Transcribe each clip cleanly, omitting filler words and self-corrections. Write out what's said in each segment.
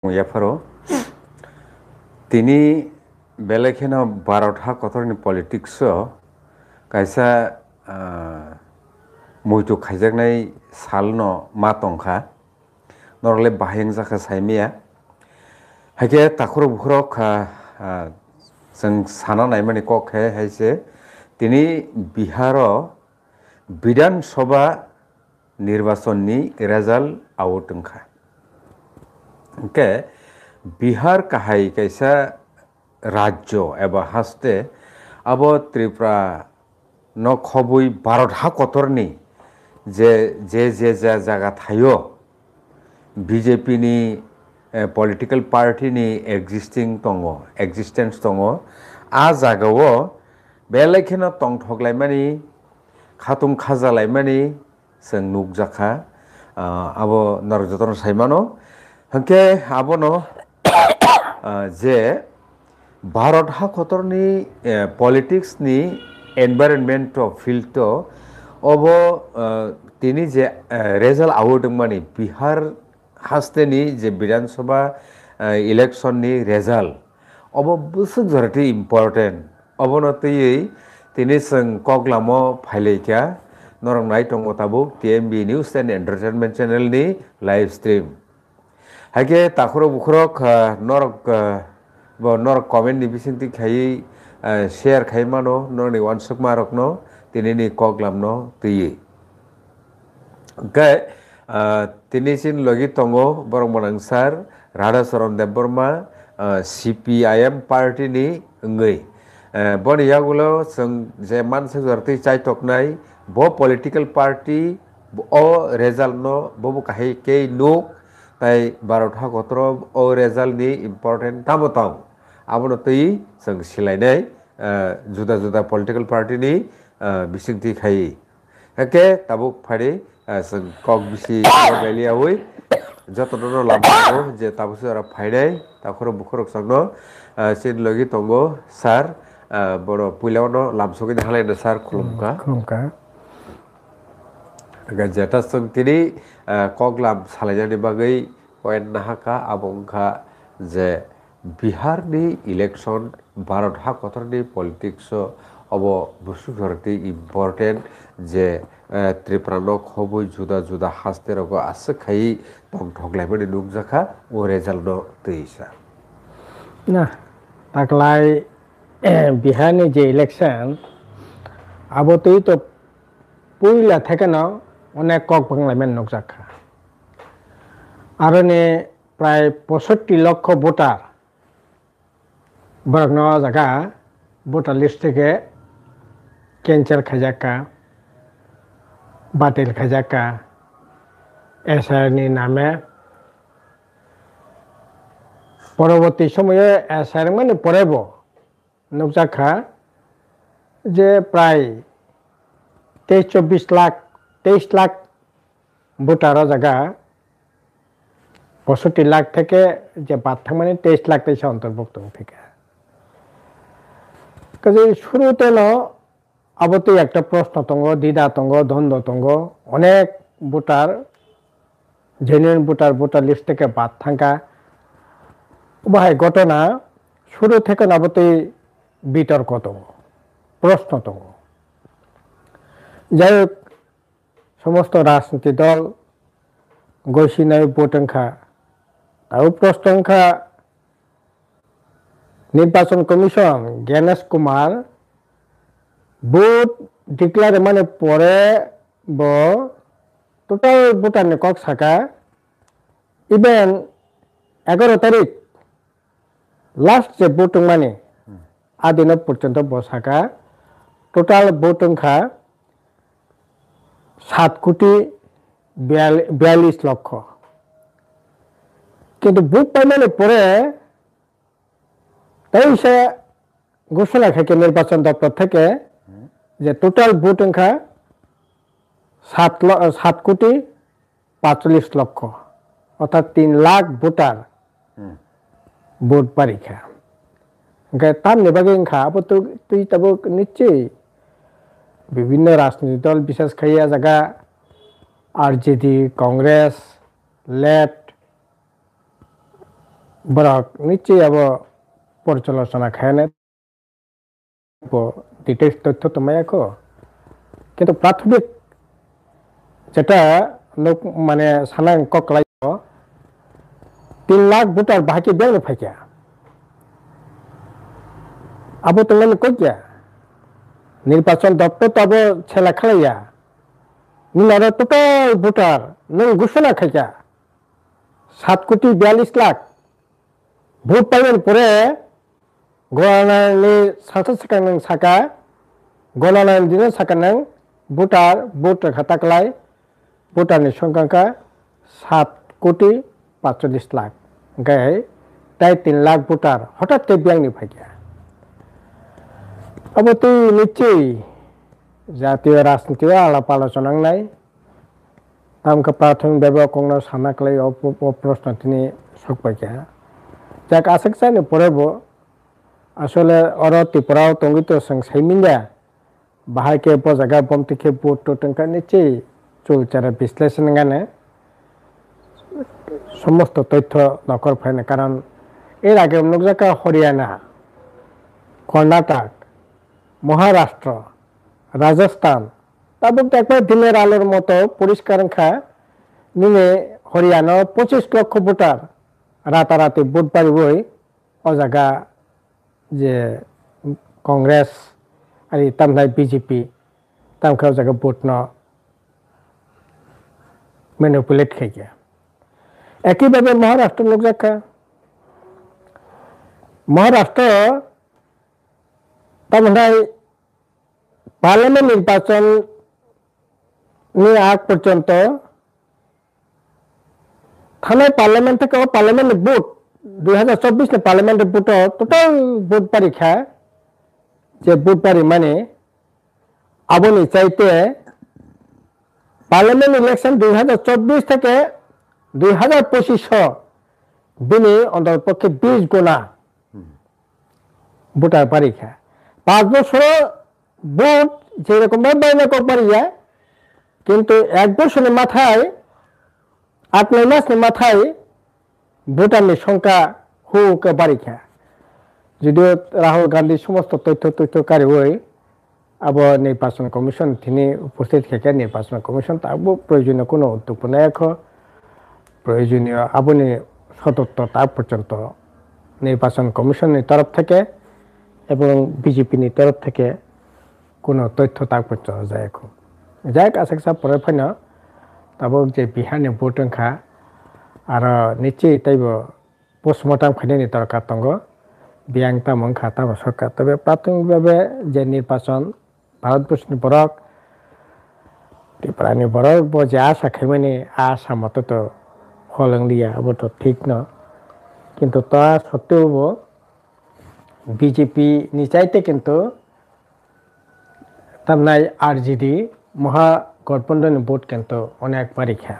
ইয়াফারো তিনি বেলেखेनो भारतहा कतरनि पलिटिक्स कायसा मुइतु खायजाकनाय सालनो मा तंखा नरले बाहायं जाखा सायमिया हायके ताखुर बुखुरक जों साना नायमानि कखे हायसे তিনি बिहारो विधानसभा निर्वाचननि रेजाल्ट आवटंखा के बिहार काहाय कैसा राज्य एबा हास्ते अब त्रिपुरा न खबुई भारत हा कतरनि जे जागा थायो बीजेपी नि पलिटिकल पार्टी नि एक्जिस्टेंस दङ आ जागावो बेलेखेनो तंथगलायमानि खातुम खाजालायमानि जों नुगजाखा आबो नरजतन सायमानो हंके आबोनो जे भारत हा कतरनि पलिटिक्स नि एनवायरनमेंट फिल्ड अब तिनि जे रेजाल्ट आवदोंमानि बिहार हास्तेनि जे विधानसभा इलेक्शन नि रेजाल्ट अब बुसुक जरति इम्पोर्टेंट अबनतयै तिनि जों कगलामो फाइलैखा नरं नायटंग ताबुक TMB news and entertainment channel नि लाइव स्ट्रीम हायके ताखुरो बुखुरक नरक कमेंट नि बिसिंति खायै शेयर खायमानो नरनि वानसुक मारकनो तिनिनि कगलामनो तैयै ओमफ्राय तिनिसिन लगी तंगो बरं बनंसार राधाचरण देबबर्मा CPIM पार्टी नि ngै बन यागुलो जों जे मानसि जरति चायटकनाय बो पलिटिकल पार्टी ओ रेजाल्ट नो बो काहे के नुक ताई भारत हा गतर ओ रेजाल्ट नि इम्पोर्टेंट तामताव आबनो तै जों सिलायनाय जुदा जुदा पलिटिकल पार्टी नि बिसिंथि खायै एके ताबुक फारि जों कक बिसि बेलियावै जतनो लाबो जे ताबुसो आरो फायनाय ताखुरो बुखुरक संनो सिन लगी तंगो सार बड़ पुइलावनो लामसुगिन हालायनो सार खुलुमका जेता जों तिनि कगलाम सालायनायनि बागै पयेन्ट नाहाका आबंखा जे बिहारनि इलेक्शन भारत हा कतरनि पलिटिक्स अब बुसु धरती इम्पोर्टेंट जे त्रिपुरा न खबुई जुदा जुदा हास्तेरक आसो खाई तंथगलायमानि नुगजाखा ओ रेजाल्ट न तैसा ना ताकलाय बिहारनि जे इलेक्शन अब तो पुइला थेकेनो अनेक कक बांलायमान नुगजाखा आरो ने प्राय 65 लक्ष भोटार बरक न जागा भोटार लिस्ट থেকে कैंसर खाजाका बातिल खाजाका एसआरनि नामे পরবর্তী সময়ে এসআর মানে পড়েব নুকজাখা যে প্রায় 23 লাখ ভোটার জায়গা 65 লাখ থেকে যে বাদ মানে 23 লাখ তেইশ অন্তর্ভুক্ত থেকে কাজে শুরুতে আবতে একটা প্রশ্ন তঙ্গ দ্বিধাতঙ্গ দ্বন্দ্বতঙ্গ অনেক ভোটার জেনুইন ভোটার লিস্ট থেকে বাদ থাকা বাহাই ঘটনা শুরু থেকে নাবতে বিতর্ক তঙ্গ প্রশ্ন তঙ্গ যাই হোক সমস্ত রাজনীতি দল গৈসিনাই ভোটাংখা তাও প্রশ্নংখা নির্বাচন commission Gyanesh Kumar vote declare মানে পরে টোটাল ভোটার কক থাকা ইভেন 11 তারিখ লাস্ট যে ভোটিং মানে আদিন পর্যন্ত বসাকা টোটাল ভোটিংখা 7,42 লক্ষ কিন্তু ভোট পাইলে পরে তাই সে ঘোষণা খাকে নির্বাচন দপ্তর থেকে যে টোটাল ভোটিংখা 7,45 লক্ষ অর্থাৎ 3 লাখ ভোটার ভোট পরীক্ষা তার নেবাগে আব তুই তব নিশ্চয়ই বিভিন্ন রাজনৈতিক দল বিশেষ খাইয়া জায়গা আরজেডি কংগ্রেস লেফট বরক নিশ্চয়ই আবো পর্যালোচনা খায়নে ডিটেলস তথ্য তোমায়াকো কিন্তু প্রাথমিক যেটা মানে সানাং ককলাই 3 লাখ ভোটার বাকি বেংলে ফাইকা আবো তোমরা কইয়া নির্বাচন দপ্তর তো আবো ছেলা খালাইয়া নিলারে টোটাল ভোটার নং ঘোষণা খাইকা 7,42,00,000 ভোট পাইবেন পরে গণনানি সাথে সাকা নং সাকা গণনানি দিনে সাকা নং ভোটার ভোট খাতাকলাই ভোটারনি সংখ্যা 7,45,00,000 গায় তাই 3 লাখ ভোটার হঠাৎ কে বিয়াংনি ফাইকা अब তুই নিশ্চয়ই জাতীয় রাজনীতি আলাপ আলোচনা নাই তামকে প্রাথমিকভাবে কোনো সানাকলাই প্রশ্ন তিনি সকপাইকা যাক আশা চাইলে পড়েব আসলে অর ত্রিপুরাও তঙ্গিত সং সাইমিন্দা বাহাইকে জায়গা বমতিকে ভোট টোটনকা নিশ্চয়ই চুলচারা বিশ্লেষণ গানে সমস্ত তথ্য নকর ফাইনে কারণ এর আগে অন্য জায়গা হরিয়ানা কর্ণাটক মহারাষ্ট্র রাজস্থান তারপর তো একবার দিনের আলোর মতো পরিষ্কার খা নিয়ে হরিয়ানা 25 লক্ষ ভোটার রাতারাতি ভোট পারিবই ও জায়গা যে কংগ্রেস আর তামনাই বিজেপি তামকে ও জায়গা ভোট ন ম্যানিপুলেট খাইয়া একইভাবে মহারাষ্ট্র লোক জায়গা মহারাষ্ট্র তামনাই পার্লামেন্ট নির্বাচন আগ পর্যন্ত থানায় পার্লামেন্ট থেকে পার্লামেন্ট ভোট 2024 পার্লামেন্টের ভোট টোটাল ভোট পরীক্ষা যে ভোট পারি মানে আবনি চাইতে পার্লামেন্ট ইলেকশন 2024 থেকে 2025 দিনে অন্ততপক্ষে 20 গুণা ভোটার পরীক্ষা 5 বছর ভোট যেরকম বাইরে পারি যায় কিন্তু 1 বছরের মাথায় 8-9 মাসের মাথায় ভোটারের সংখ্যা হুকে পরীক্ষা যদিও রাহুল গান্ধী সমস্ত তথ্যকারী হয়ে আবো নির্বাচন কমিশন তিনি উপস্থিত থেকে নির্বাচন কমিশন তাবো প্রয়োজনীয় কোনো উদ্যোগ নেয় প্রয়োজনীয় আবনি সতর্ক তার পর্যন্ত নির্বাচন কমিশনের তরফ থেকে এবং বিজেপির তরফ থেকে কোনো তথ্য তার পর্যন্ত যায় এখন যাই আশা পরে ফাইন তাবো যে বিহারনি ভোট সংখ্যা আর নিশ্চয়ই তাইব পোস্টমর্টম খাইনি দরকার দङ বিয়াং তামং খাতা সরকার তবে প্রাথমিকভাবে যে নির্বাচন ভারতবর্ষনি বরক ত্রিপুরানি বরক যে আশা খাইমানি আশা মতো তো ফলং দিয়া अब তো ঠিক ন কিন্তু তা সত্ত্বেও বিজেপি নিচাইতে কিন্তু তামনাই আরজেডি মহাগঠবন্ধনের ভোট কিন্তু অনেক পরীক্ষা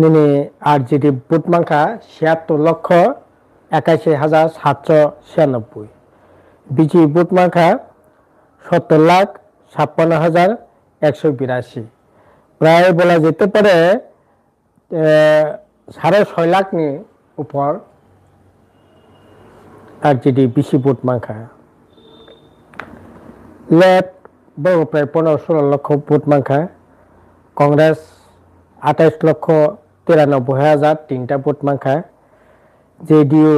নিনে আরজেডি ভোট সংখ্যা 76,81,796 বিজেপি ভোট সংখ্যা 70,56,182 প্রায় বলা যেতে পারে 6.5 লাখনি উপর আরজেডি বেশি ভোট সংখ্যা লেফট প্রায় 15-16 লক্ষ ভোট সংখ্যা কংগ্রেস 28,93,000 ভোট সংখ্যা জেডিইউ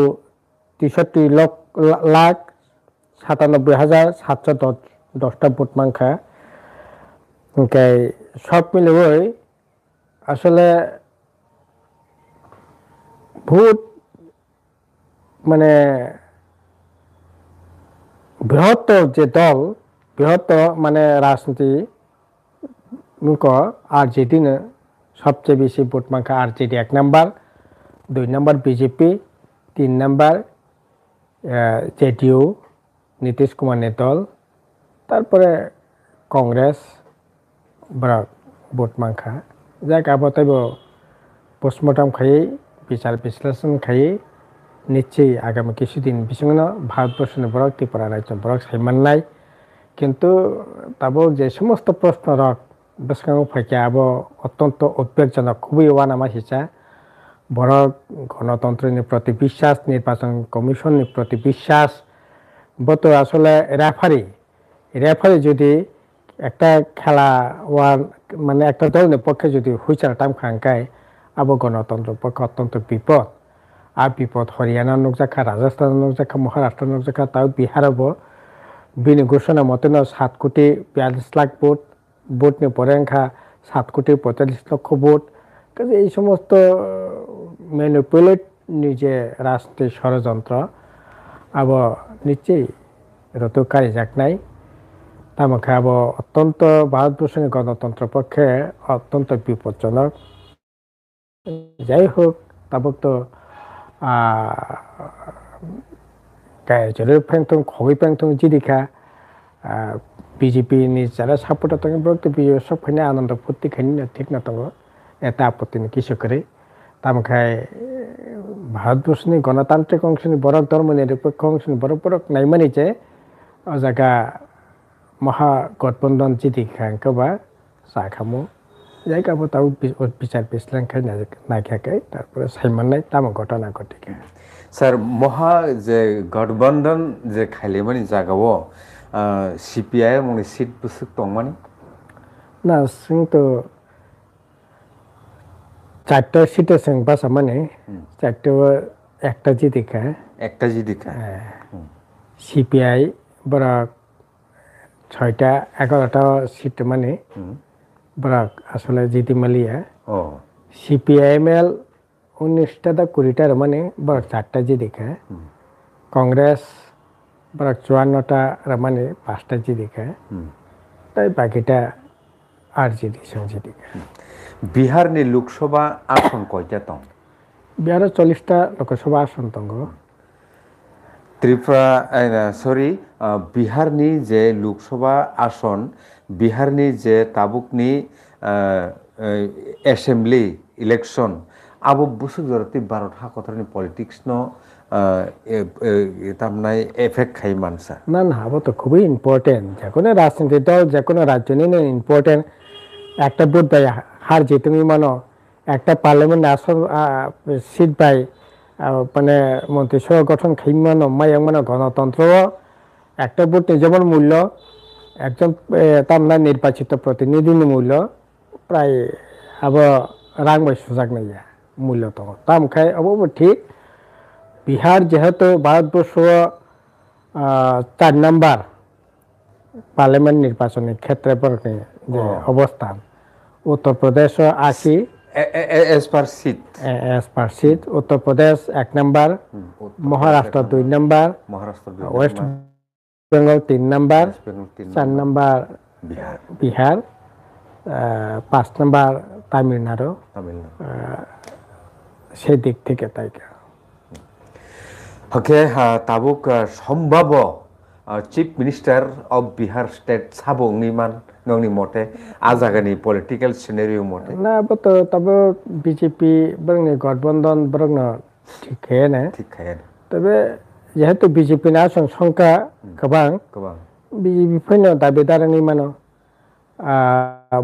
63,97,710 ভোট সংখ্যা সব মিলে আসলে ভোট মানে বৃহত্তর যে দল বৃহত্তর মানে রাজনীতি আরজেডি সবচেয়ে বেশি ভোট সংখ্যা আরজেডি 1 নম্বর 2 নম্বর বিজেপি 3 নম্বর জেডিইউ নীতিশ কুমারের দল তারপরে কংগ্রেস ভোট সংখ্যা যাক আবতাইব পোস্টমর্টম খাই বিচার বিশ্লেষণ খাই নিশ্চয়ই আগামী কিছুদিন বিশেষ ভারতবর্ষের বরক ত্রিপুরা রাজ্য বরক সাইমান নাই কিন্তু তাবো যে সমস্ত প্রশ্ন রক বেসকাং ফাইকা আবো অত্যন্ত উদ্বেগজনক খুবই ওয়ান আমার হিসা বড় গণতন্ত্রের প্রতি বিশ্বাস, নির্বাচন কমিশনের প্রতি বিশ্বাস, বতো আসলে রেফারি যদি একটা খেলা ওয়ার মানে একটা দলের পক্ষে যদি হুইচার টাইম খাঙ্কায় আবো গণতন্ত্র পক্ষে অত্যন্ত বিপদ। আর বিপদ হরিয়ানা নুকজাখা, রাজস্থান নুকজাখা, মহারাষ্ট্র নুকজাখা, তাও বিহারও বিনি ঘোষণা মতন 7,42,00,000 ভোট নিয়ে পরে 7,45,00,000 ভোট। কাজে এই সমস্ত ম্যানিপুলেট নিজে রাষ্ট্রের ষড়যন্ত্র আবার নিশ্চয়ই রতকারী যাক নাই তামাকে আবার অত্যন্ত ভারতবর্ষের গণতন্ত্র পক্ষে অত্যন্ত বিপজ্জনক। যাই হোক তারপর তো 저를 팽통 거기 팽통 지리카 BJP ni যারা সাপোর্টার তখন বলতে বিজেপি সব খানে আনন্দ ফুর্তি খানি না ঠিক না তখন এটা আপত্তি নেই কিছু করে তামখায় ভারতবর্ষনি গণতান্ত্রিক অংশনি বড় ধর্ম নিরপেক্ষ অংশনি বড় বড় নাইমানি যে জায়গা মহাগঠবন্ধন জিদি খাঙ্কবা সাখামু জায়গাবো তাও বিচার বিশ্লেষণ খাই নাইখাকে তারপরে সাইমান্নাই তাম ঘটনা ঘটিকে স্যার মহা যে গঠবন্ধন যে খাইলেমানি জায়গাও সিপিআই মনে সিট বুসুক দंमानि না जों তো 4টা সিটে जों বাসা মানে 4টা একটা জিদিকা সিপিআই বড় 6টা 11টা সিট মানে বড় আসলে জিতি মালিয়া সিপিআইএমএল 19টা 20টার মানে বড় 4টা জিদিকা কংগ্রেস বড় 54টা মানে 5টা জিদিকা তাই বাকিটা আর জিদি সংজিদিকা বিহারনি লোকসভা আসন কয়টা দं বিহারে 40টা লোকসভা আসন দं ত্রিপুরা সরি বিহারনি যে লোকসভা আসন বিহারনি যে তাবুকনি অ্যাসেম্বলি ইলেকশন আবো বুসুক জরতি ভারত হাকতরনি পলিটিক্স ন তামনাই এফেক্ট খাই মানসা না না আবো তো খুবই ইম্পর্টেন্ট যে কোনো রাজনীতি দল যে কোনো রাজ্য নিয়ে ইম্পর্টেন্ট একটা ভোট বাই হার যে তুমি মানো একটা পার্লামেন্ট আসন সিট বাই মানে মন্ত্রিসভা গঠন খাই মানো মায়াং মানো গণতন্ত্র একটা ভোট যেমন মূল্য একজন তামনা নির্বাচিত প্রতিনিধির মূল্য প্রায় আবার রাং বাই সুজাক নাই মূল্য তো তামখাই অবশ্য ঠিক বিহার যেহেতু ভারতবর্ষ 4 নাম্বার পার্লামেন্ট নির্বাচনের ক্ষেত্রে যে অবস্থান Uttar Pradesh 80 as per seat Uttar Pradesh 1 number Maharashtra 2 number West Bengal 3 number 4 number Bihar 5 number Tamil Nadu সেই দিক থেকে তাই ওকে তাবুক সম্ভাব্য chief minister of Bihar state সাবো নিমান নংনি মতে আজাগানি পলিটিক্যাল সিনারিও মতে না তো তবে বিজেপি বরং গঠবন্ধন বরং ঠিক খায় তবে যেহেতু বিজেপি না আসন সংখ্যা গোবাং বিজেপি ফৈন্য দাবিদার নিমানো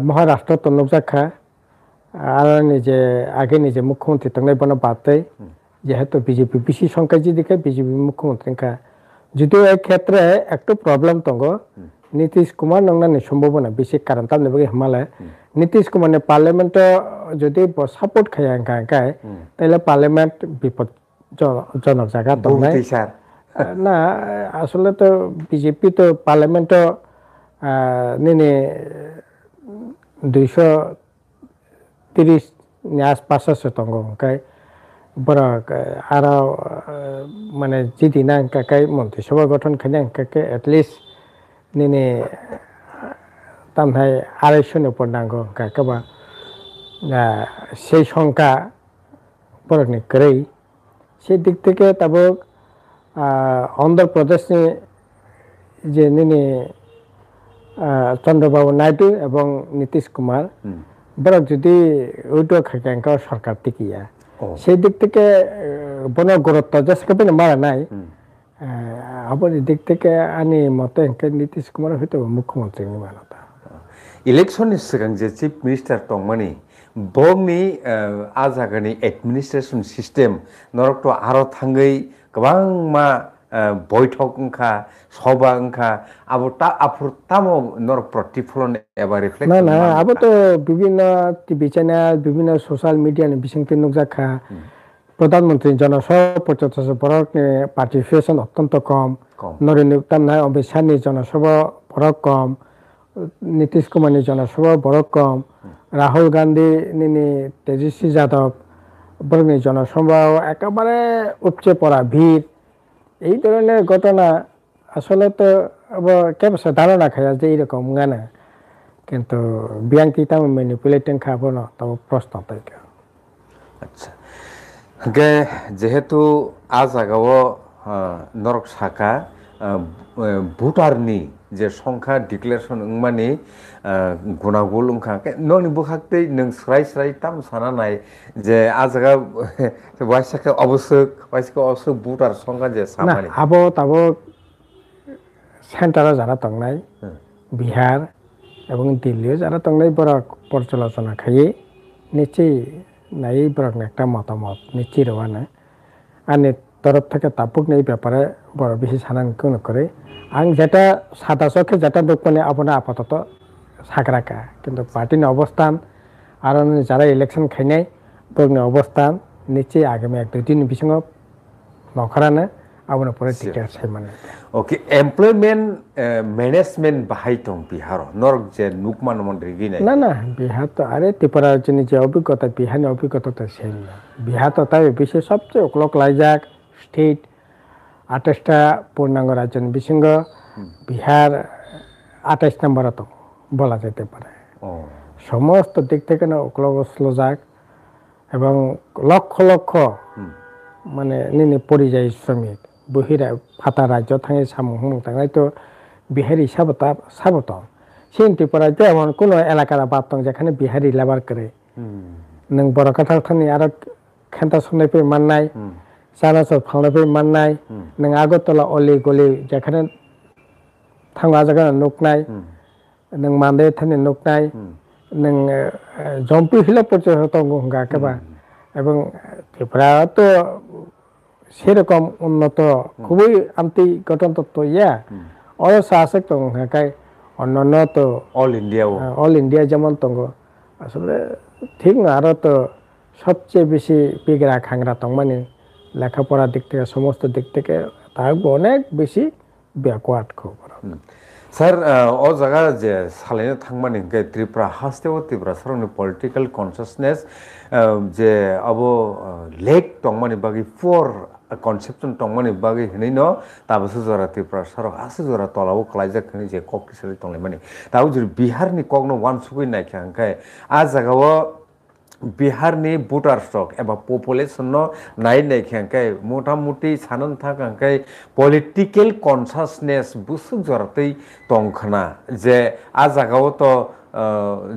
মহারাষ্ট্র তো নুকজাখা আর নিজে আগে নিজে মুখ্যমন্ত্রী তংনাই বনা বাতাই যেহেতু বিজেপি বেশি সংখ্যা যেদিকে বিজেপি মুখ্যমন্ত্রী যদিও এই ক্ষেত্রে একটু প্রবলেম দं নীতিশ কুমার নংনানি সম্ভাবনা বেশি কারণ তার নেবে হিমালয় নীতিশ কুমার পার্লামেন্ট যদি সাপোর্ট খায় তাহলে পার্লামেন্ট বিপজ্জনক জায়গা দं না আসলে তো বিজেপি তো পার্লামেন্ট নিনে 230 ni आसपास दं ओमफ्राय বড় আর মানে যদি না কাকাই মন্ত্রিসভা গঠন খানে কাকে এটলিস্ট নিনে তামহাই 250 উপর নাঙ্গো কাকাবা সেই সংখ্যা বড়নি করে সেই দিক থেকে তবে অন্ধ্রপ্রদেশে যে নিনে চন্দ্রবাবু নাইডু এবং নীতিশ কুমার বড় যদি ওইটা খাকে সরকার টিকিয়া সেই দিক থেকে বন গুরুত্ব যেসকে মারা নাই আবার দিক থেকে আনি মতে নীতিশ কুমার হয়তো মুখ্যমন্ত্রী মানতা ইলেকশনের সিগাং যে চিফ মিনিস্টার দंमानि bongni ajagani administration system norok to aro thangai gwang ma বৈঠক ওংখা সভা ওংখা আবো তা আফুর তামো নর প্রতিফলন এবার রিফ্লেক্ট না না আবো তো বিভিন্ন টিভি চ্যানেল বিভিন্ন সোশ্যাল মিডিয়া নি বিসংকে নুকজাখা প্রধানমন্ত্রী জনসভা বরকনি পার্টিসিপেশন অত্যন্ত কম নরেন্দ্র তামনাই অমিত শাহনি জনসভা বড় কম নীতিশ কুমারনি জনসভা বড় কম রাহুল গান্ধী নিনি তেজস্বী যাদব বরকনি জনসভাও একেবারে উপচে পড়া ভিড় এই ধরনের ঘটনা আসলে তো কেবসা ধারণা খায় যে এইরকম গানা কিন্তু বিয়াংকি তাম ম্যানিপুলেটিং খাবো না তাও প্রশ্ন তাই আচ্ছা গে যেহেতু আজ আগাও নরক শাখা ভোটারনি যে সংখ্যা ডিক্লারেশন মানে গুণাগুল ওংখা ননি বুখাকতে নং স্রাই স্রাই তাম সানা নাই যে আজাগা ওয়াইসাকে অবশ্যক ওয়াইসাকে অবশ্যক ভোটার সংখ্যা যে সামানি আবো তাবো সেন্টারে যারা তংনাই বিহার এবং দিল্লিও যারা তংনাই বড় পর্যালোচনা খাইয়ে নিশ্চয়ই নাই বড় একটা মতামত নিশ্চয়ই রওয়ানা আর তরফ থেকে তাপুক নেই ব্যাপারে বড় বেশি সানান কোনো করে আং যেটা সাদা চোখে যেটা দুঃখ মানে আপনার আপাতত সাকরাকা কিন্তু পার্টির অবস্থান আর যারা ইলেকশন খাইনাই বড় অবস্থান নিশ্চয়ই আগামী 1-2 দিন বিসঙ্গ নখরানে আপনার পরে টিকিট চাই মানে ওকে এমপ্লয়মেন্ট ম্যানেজমেন্ট বাহাই দं বিহার নরক যে নুকমান মন্ত্রী গিনাই না না বিহার তো আরে ত্রিপুরা রাজ্যের যে অভিজ্ঞতা বিহারের অভিজ্ঞতা তো সেই না বিহার তো তাই বেশি সবচেয়ে অকলক লাইজাক স্টেট 28টা পূর্ণাঙ্গ রাজ্যের বিসঙ্গ বিহার 28 নম্বরে তো বলা যেতে পারে সমস্ত দিক থেকে না অকলক যাক এবং লক্ষ লক্ষ মানে নিনি পরিযায়ী শ্রমিক বহিরা ফাতা রাজ্য থাঙে সামুং থাঙাই তো বিহারি সাবত সেই ত্রিপুরাতে এমন কোনো এলাকার বাদ দं যেখানে বিহারি লেবার করে নং বড় কথা থানি আরো খেন্তা শুননাইফাই মাননাই চানাচর ফাंनायफाय माननाय नों আগরতলা অলি গলি যেখানে থাঙ্গা জায়গা নুকনাই नों মানদে থানি নুকনাই नों জম্পি হিলা পর্যন্ত গঙ্গা কেবা এবং ত্রিপুরা তো সেরকম উন্নত খুবই আন্তি গঠন তত্ত্ব ইয়া অবশ্য আছে তো কাই অন্যান্য তো অল ইন্ডিয়া যেমন তঙ্গ আসলে ঠিক না আরো তো সবচেয়ে বেশি পিগরা খাংরা তং মানে লেখাপড়ার দিক থেকে সমস্ত দিক থেকে তার অনেক বেশি ব্যাকওয়ার্ড খবর স্যার ও জায়গা যে সালাইনো থাকমানি ত্রিপুরা হাস্তেও ত্রিপুরা সারনি পলিটিক্যাল কনসাসনেস যে আব লেক টংমানি বাকি ফোর কনসেপশন টংমানি বাকি হইনি ন তাবসো জরা ত্রিপুরা সারক আসে জরা তলাবো ক্লাইজাক যে ককটিসালি টংলাই মানে তাও যে বিহারনি কগনো ওয়ান সুকুই নাইখা अंखाय आ জায়গাও বিহারনি ভোটার স্টক এবা পপুলেশন নাই নাইখাय মোটামুটি সানন থাক अंखाय পলিটিক্যাল কনসাসনেস বুসুক জরাতেই টংখানা যে आ জায়গাও তো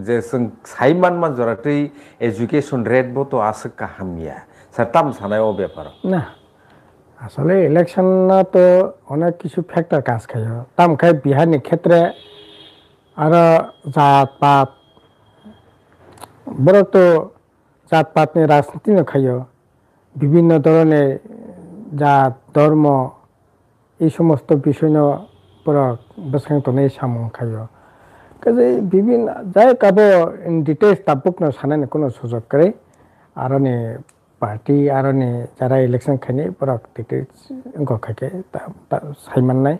যে সাইমান মান জরাতেই এডুকেশন রেট বতো আছে কাহামিয়া সাতাম সানায় ও ব্যাপার না আসলে ইলেকশন তো অনেক কিছু ফ্যাক্টর কাজ খায় তাম খায় বিহারনি ক্ষেত্রে আর জাত পাত বড় তো জাত পাত নিয়ে রাজনীতি খায় বিভিন্ন ধরনের জাত ধর্ম এই সমস্ত বিষয় বেসাংতনে সামুং খায় কাজে বিভিন্ন যাই কাবো ইন ডিটেলস তাবুক না সানানি কোনো সুযোগ করে আর পার্টি আর যারা ইলেকশন খাইনি বরক ডিটেলস খাইকে সাইমান নাই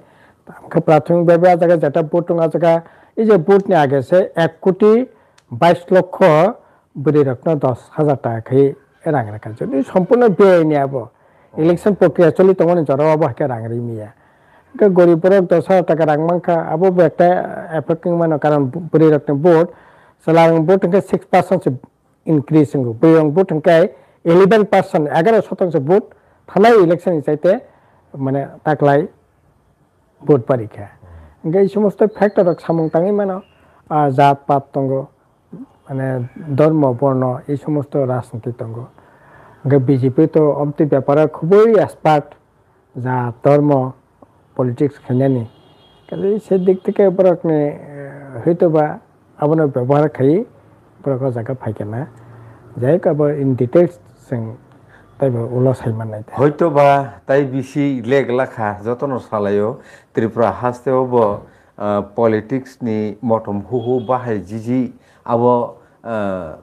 প্রাথমিকভাবে জায়গা যেটা ভোট দं জায়গা এই যে ভোট নিয়ে আগেছে 1,22,00,000 বুড়ি রত্ন 10,000 টাকা খাই রাং রাখা যদি সম্পূর্ণ বেআইনি আবো ইলেকশন প্রক্রিয়া চলি তখন জড়ো আবো হাকে রাংরি মিয়া গরিবর 10,000 টাকা রাং মাংখা আবো একটা এফেক্টিং মানে কারণ বুড়ি রত্ন ভোট সালাং ভোট 6% ইনক্রিজ বইং ভোট 11% 11% ভোট থানায় ইলেকশন চাইতে মানে তাকলাই ভোট পরীক্ষা এই সমস্ত ফ্যাক্টর সামুং তাঙি মানে জাত পাত তঙ্গ মানে ধর্ম বর্ণ এই সমস্ত রাজনীতি তঙ্গ বিজেপি তো অমতি ব্যাপারে খুবই এক্সপার্ট জাত ধর্ম পলিটিক্স খেলানি কাজে সেদিক থেকে বরক হয়তো বা আপনার ব্যবহার খাই বরক জায়গা ফাইকে না যাই কাবো ইন ডিটেইলস जों তাইবো উলো সাইমান নাই হয়তো বা তাই বেশি লেগ লাখা যতন সালাयो ত্রিপুরা হাস্তেও পলিটিক্স ni মটম হুহু বাহাই জিজি আবো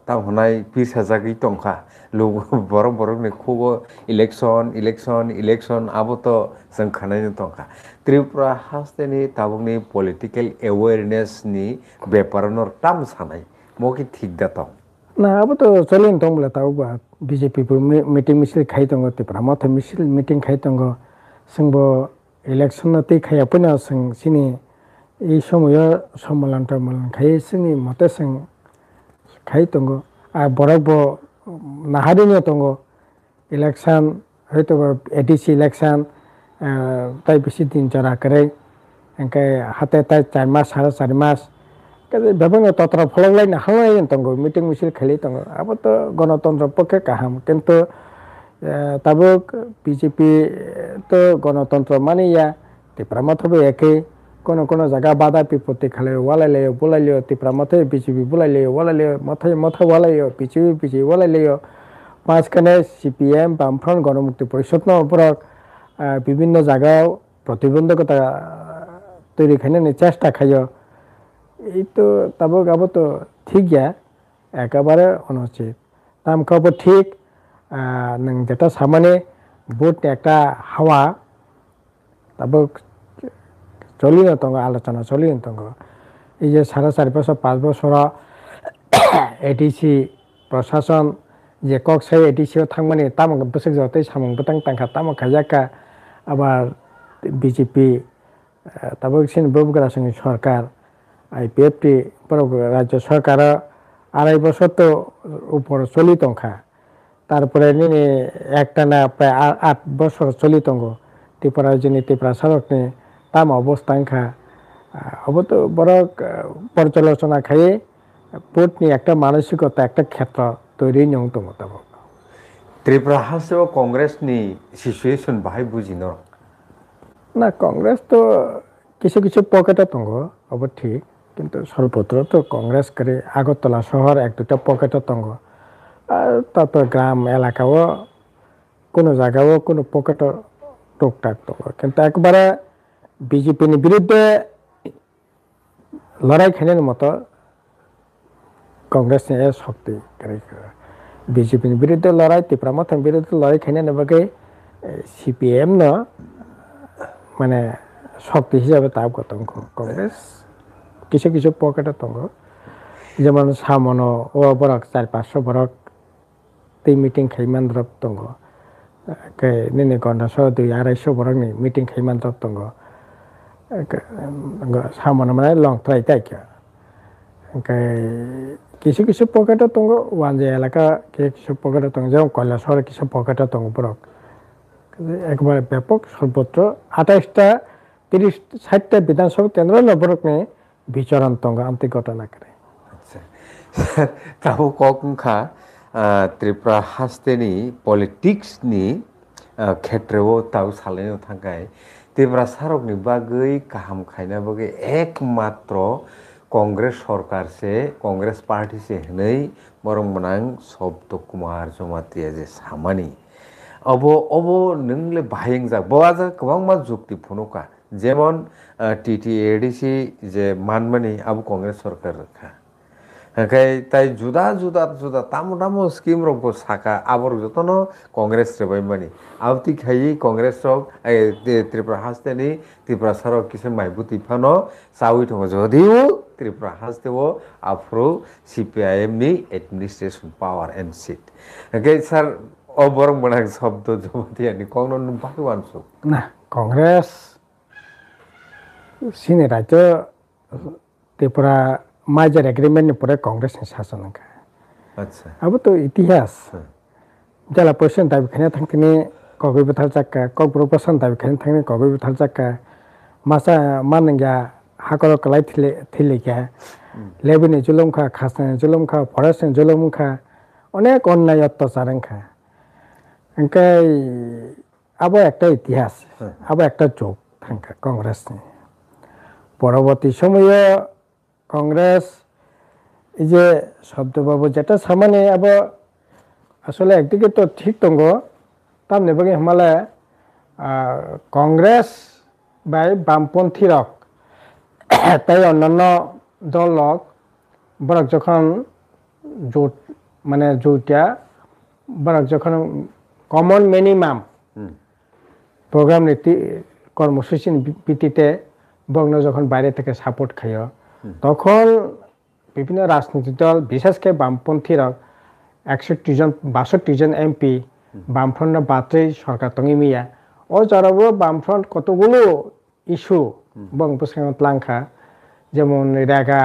তাহনাই পিরসা জাগি টংখা লোক বরং বরং ni খুবো ইলেকশন আবো তো जों খানাই টংখা ত্রিপুরা হাস্তেনি তাবুকনি পলিটিক্যাল অ্যাওয়ারনেস ni ব্যাপারনর টাম সানাই মকি ঠিক দাতং না আবো তো চলেন তংবলা তাও বা বিজেপি মিটিং মিছিল খাই দङ ত্রিপুরা মত মিটিং খাই দङ जोंबो ইলেকশন তে খাই আপনা जों सिनि এই সময় সম্মেলন খাই जोंनि মতে जों খাই দङ আর বরাবর নাহারিনি দङ ইলেকশন হয়তো এডিসি ইলেকশন তাই বেশি দিন জরা করে এনকাই হাতে তাই 4 মাস 4.5 মাস বিভিন্ন তত্র ফললাই না হালাই দङ মিটিং মিছিল খালি দङ আবো তো গণতন্ত্র পক্ষে কাহাম কিন্তু তাবুক বিজেপি তো গণতন্ত্র মানিয়া ত্রিপুরা মতবে একে কোন জায়গা বাধা বিপত্তি খালে ওয়ালাইলেও বলাইলেও ত্রিপুরা মতে বিজেপি বলাইলেও ওয়ালাইলেও মথে ওয়ালাইও বিজেপি ওয়ালাইলেও মাঝখানে সিপিএম বামফ্রন্ট গণমুক্তি পরিষদ উপরক বিভিন্ন জায়গায় প্রতিবন্ধকতা তৈরি খাইনি চেষ্টা খাইও এই তো তাবুক আবো তো ঠিক গিয়া একেবারে অনুচিত তাম খাবো ঠিক नों जेटा सामाने भोट একটা হাওয়া তাবো চলিয়ে দङ আলোচনা চলিয়ে দङ এই যে 4.5 বছর 5 বছর এডিসি প্রশাসন যে কক্সাই এডিসিও থাকমানে তাম বসে যতই সামং বতাং তাংখা তাম খাজাকা আবার বিজেপি তাবো সিন ববগরা সঙ্গে সরকার আইপিএফটি রাজ্য সরকার 2.5 বছর তো উপর চলি দংখা তারপরে একটানা প্রায় 8 বছর চলি দङ ত্রিপুরা যিনি ত্রিপুরা সড়কনি তাম অবস্থানখা অবত বড় পর্যালোচনা খাইয়ে ভোটনি একটা মানসিকতা একটা ক্ষেত্র তৈরি নং দङ তাবো ত্রিপুরা হাসেও কংগ্রেসনি সিচুয়েশন বাহাই বুঝিন না কংগ্রেস তো কিছু পকেটে দङ অব ঠিক কিন্তু সর্বত্র তো কংগ্রেস করে আগরতলা শহর 1-2টা পকেটে দङ আর তারপর গ্রাম এলাকাও কোনো জায়গাও কোনো পকেট টুকটাক তো কিন্তু একবারে বিজেপির বিরুদ্ধে লড়াই খাইনের মতো কংগ্রেস নিয়ে শক্তি বিজেপির বিরুদ্ধে লড়াই ত্রিপুরা মতের বিরুদ্ধে লড়াই খাইনে নেবাকে সিপিএম ন মানে শক্তি হিসাবে তাপ দङ কংগ্রেস কিছু পকেটে দङ যেমন সামন ও বরক 400-500 বরক মিটিং খাইমান দ্রব দङ নিনে ঘন্টা 200-250 বরক নি মিটিং খাইমান দ্রব দङ সামন মানে লং ট্রাই তাইকা কিছু পকেটে দङ ওয়ান যে এলাকা কিছু পকেটে দङ যেমন কৈলাসহরে কিছু পকেটে দङ বরক একবারে ব্যাপক সর্বত্র 28টা 30-60টা বিধানসভা কেন্দ্র বরক নি বিচরণ দङ আন্তরিক ঘটনা করে আচ্ছা তাও কংখা ত্রিপুরা হাস্তেনি পলিটিক্সনি ক্ষেত্রেও তাও সালাইनो थाखाय ত্রিপুরা সারকনি বাগै কাহাম খাইना बागै एकमात्र कांग्रेस सरकार से कांग्रेस पार्टी से हनै बरं मनां शब्द कुमार जमातिया जे सामानि अब नोंले बाहायं जा बाजा गोबां मा जुक्ति फुनुका जेमन टीटीएडीसी जे मानमानि अब कांग्रेस सरकार खा ओंखाय ताई जुदा तामो स्कीम रंबो साका आबर जतन कांग्रेस रेबाय मानि आवति खायि कांग्रेस रक त्रिपुरा हास्तेनि त्रिपुरा सरक किसे माइबुति फानो सावि दङ जदिउ त्रिपुरा हास्तेव आफ्रो सीपीआईएम नि एडमिनिस्ट्रेशन पावर एंड सीट ओंखाय सर अबर मनां शब्द जमातियानि कौन बाहायवानसु ना कांग्रेस सिने राज्य त्रिपुरा माइजर एग्रीमेंट परे कांग्रेस ने शासन का अच्छा अब तो इतिहास जला पर्सन दाबी खाने थांखिनि कगै बथाल जाक्का कगब्र पर्सन दाबि खाने थांनि कगै बथाल जाक्का मासा मानंगा हाकर कलाय थिलेखा लेबनि जुलुमखा खासने जुलुमखा फरेस्टनि जुलुमखा अनेक अन्याय अत्याचारखा ओंखाय अब একটা ইতিহাস अब একটা যোগ থাকা কংগ্রেস পরবর্তী সময়ে কংগ্রেস এই যে শব্দবাবু যেটা সামান্য আবার আসলে একদিকে তো ঠিক তঙ্গ তার নেবাগে হামালে কংগ্রেস বাই বামপন্থী রক তাই অন্যান্য দল রক বরক যখন জোট মানে জোটিয়া বরক যখন কমন মিনিমাম প্রোগ্রাম নীতি কর্মসূচির ভিত্তিতে বগ্ন যখন বাইরে থেকে সাপোর্ট খাইও তখন বিভিন্ন রাজনৈতিক দল বিশেষ করে বামপন্থীরা 61 জন এমপি বামফ্রন্ট বাদে সরকার তঙ্গি মিয়া ও যারাবো বামফ্রন্ট কতগুলো ইস্যু বং প্রসঙ্গ লাংখা যেমন রেগা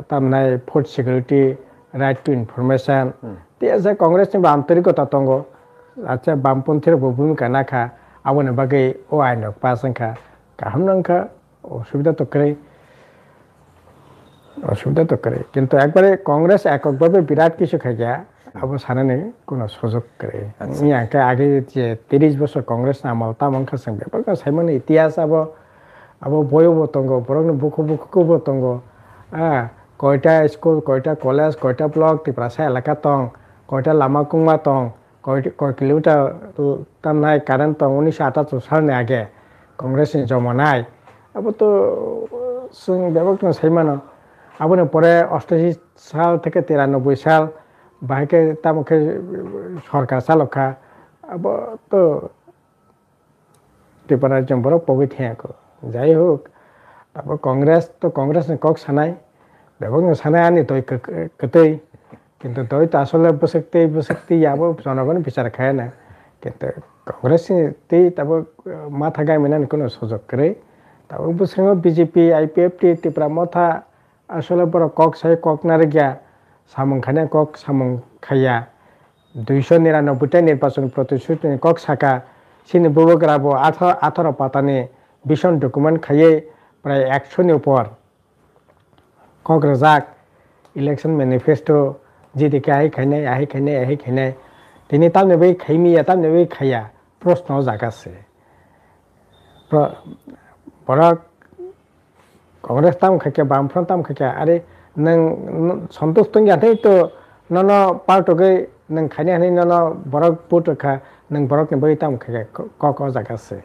তামনাই food security right to information আছে কংগ্রেসনি আন্তরিকতা তঙ্গ আচ্ছা বামপন্থীর ভূমিকা নাখা আবনে বাকে ও আইন পাসংখা কাহাম নাংখা অসুবিধা তো করে কিন্তু একবারে কংগ্রেস এককভাবে বিরাট কিছু খাইয়া আবো সানানে কোনো সুযোগ করে ইয়াকে আগে যে 30 বছর কংগ্রেস আমল তামংখা সং ব্যাপার সাইমন ইতিহাস আবো বয়ব তঙ্গ বরং বুকু তঙ্গ কয়টা স্কুল কয়টা কলেজ কয়টা ব্লক ত্রিপুরা এলাকা তং কয়টা লামা কুংমা তং কয় কিলোমিটার তামনাই কারেন্ট তং 1978 সালनि আগে কংগ্রেসনি জমানায় আবো তো সং ব্যাপার সাইমানো আবনে পরে 88 সাল থেকে 93 সাল বাহিকে তামকে সরকার চালকা আব তো ত্রিপুরা জম্বর পবি থিয়াকো যাই হোক তারপর কংগ্রেস কক সানাই বেবং সানাই আনি তৈ কতই কিন্তু তৈ তো আসলে বসক্তি ইয়াবো জনগণ বিচার খায় না কিন্তু কংগ্রেস তি তারপর মাথা গায় মেনান কোনো সুযোগ করে তারপর বসঙ্গ বিজেপি আইপিএফটি ত্রিপুরা মাথা আসলে বড় কক সাই কক নারে গিয়া সামং খানে কক সামং খাইয়া 299টা নির্বাচন প্রতিশ্রুতি কক সাকা সিনি বুবগ্রাবো 18 পাতানে ভীষণ ডকুমেন্ট খাইয়ে প্রায় 100 উপর কক রাজাক ইলেকশন ম্যানিফেস্টো যেদিকে আহি খাইনাই তিনি তামনেবে খাইমিয়া তামনেবে খাইয়া প্রশ্ন জাগাছে বড় কংগ্রেস তাম খাইয়া বামফ্রন্ট তাম খাইয়া আরে নং সন্তোষ তঙ্গি তো নন পার্টকে নং খাইনে হানি নন বরক পুট খা নং বরক নে बै তাম খাইয়া ক জাগাছে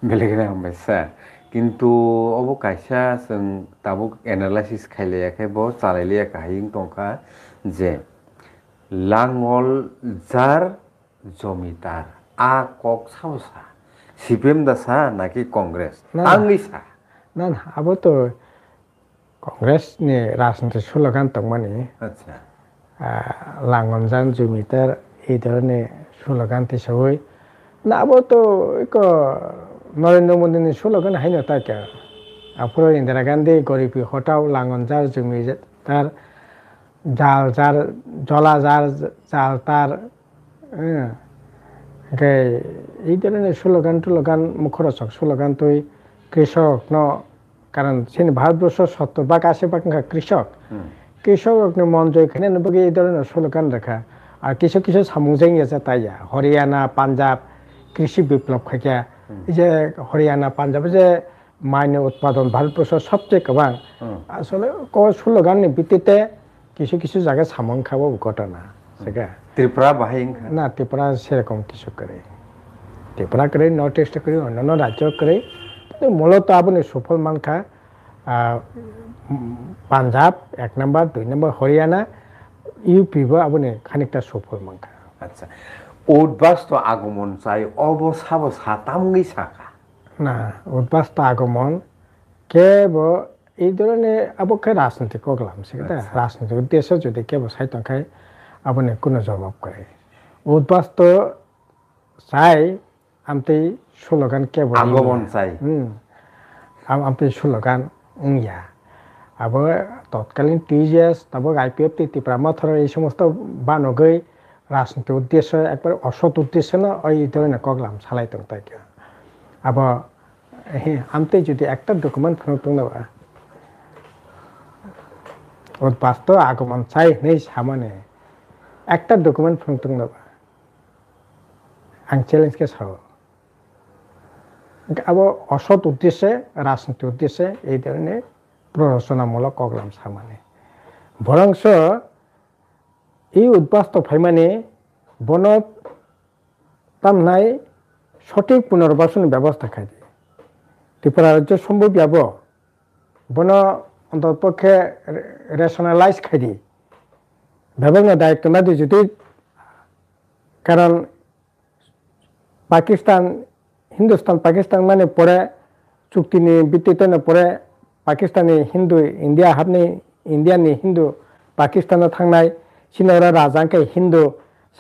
বেলেগেনা হামবাইসা কিন্তু অবো কাইসা जों তাবুক এনালাইসিস খাইলায়াখै ব চালাইলিয়াखै হাইং তংখা যে লাঙ্গল জার জমিদার আ কক সাউসা সিপিএম দাসা নাকি কংগ্রেস আংলিসা না আবো তো কংগ্রেস ni রাজনৈতিক স্লোগান তংমানি আচ্ছা লাঙ্গল জার জমিদার এই ধরনের স্লোগান হিসেবে না আবো তো এক নরেন্দ্র মোদীনি স্লোগান হাইনা তাকে আপুরো ইন্দিরা গান্ধী গরিবি হটাও লাঙ্গল জার জমিদার জাল জার জলা জার জাল তার এই ধরনের স্লোগান মুখরোচক স্লোগান তুই কৃষক ন কারণ সেন ভারতবর্ষ 70% 80% কৃষক মন জয়খানে নবগে এই ধরনের স্লোগান রাখা আর কিছু সামুজাই আছে তাইয়া হরিয়ানা পাঞ্জাব কৃষি বিপ্লব খাইয়া এই যে হরিয়ানা পাঞ্জাবে যে মাইনে উৎপাদন ভারতবর্ষ সবচেয়ে কবাং আসলে স্লোগানের ভিত্তিতে কিছু জায়গায় সামন খাবো ঘটনা সেটা ত্রিপুরা বাহিং না ত্রিপুরা সেরকম কিছু করে ত্রিপুরা করে নর্থ ইস্ট করে অন্যান্য রাজ্য করে মূলত আপনি সুফল মানখা পাঞ্জাব 1 নম্বর 2 নম্বর হরিয়ানা ইউপিবো আপনি খানিকটা সুফল মানখা আচ্ছা উদ্বাস্ত আগমন চাই অবসাব সাতামগি সাকা না উদ্বাস্ত আগমন কেবল এই ধরনের আবকে রাজনীতি করলাম সেটা রাজনীতির উদ্দেশ্য যদি কেবল সাইতখায় আপনি কোনো জবাব করে উদ্বাস্ত চাই আমতে স্লোগান কেবল আগমন চাই আমতে স্লোগান ইয়া আবো তৎকালীন টিজিএস তারপর আইপিএফ ত্রিপুরা মাথর এই সমস্ত বানগৈ রাজনীতির উদ্দেশ্য একবার অসৎ উদ্দেশ্য না ওই ধরনের কগলাম সালাইতাম তাকে আবার হ্যাঁ আমতে যদি একটা ডকুমেন্ট ফোন না উদ্বাস্ত আগমন চাই নেই সামনে একটা ডকুমেন্ট ফোন না আং চ্যালেঞ্জকে সাও আবার অসৎ উদ্দেশ্যে রাজনীতির উদ্দেশ্যে এই ধরনের প্ররোচনামূলক কগলাম সামনে বরংস এই উদ্বাস্ত ফাইমানে বন তামনাই সঠিক পুনর্বাসন ব্যবস্থা খাইছে ত্রিপুরা রাজ্য সম্ভব যাব বন অন্তপক্ষে রেশনালাইজ খাইদি ভেবেন দায়িত্ব না দিয়ে যদি কারণ পাকিস্তান হিন্দুস্তান পাকিস্তান মানে পরে চুক্তিনি ভিত্তিতে পরে পাকিস্तानी हिंदू इंडिया हाबनि इंडियानि हिंदू पाकिस्तानाव थांनाय सिनारा राजांखे हिंदू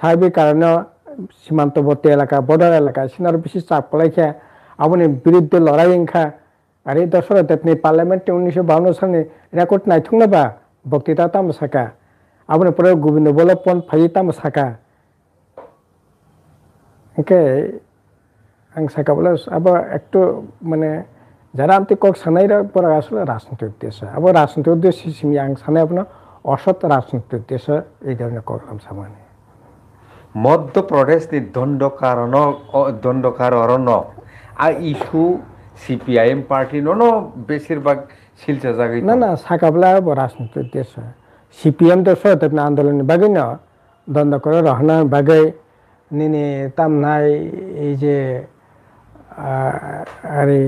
साहाबि कारणे सीमान्तवर्ती एलाका बर्डार एलाका सिनार बेसि चापलायखे आबनि बिरुद्ध लड़ाई इंखा आरो दशरथ देवनि पार्लियामेंट 1952 सालनि रेकर्ड नायथुंनाबा बक्तृता तामसाका आबनि परे गोविंद बल्लभ पंत फाइ तामसाका ओके आं साकाबला अब एकटु माने যারা আমি কক সানাইরা পরে আসলে রাজনৈতিক উদ্দেশ্য আবার রাজনৈতিক উদ্দেশ্য সিমি আং সানাই আপনার অসৎ রাজনৈতিক উদ্দেশ্য এই ধরনের করলাম সামান্য মধ্যপ্রদেশ নি দণ্ডকার অরণ্য আর ইস্যু সিপিআইএম পার্টি নো বেশিরভাগ শিলচা জায়গায় না না সাকাবলা রাজনৈতিক উদ্দেশ্য সিপিএম তো সত্য আন্দোলনের বাগে না দ্বন্দ্ব করে রহনার বাগে নিনে তামনাই এই যে আরে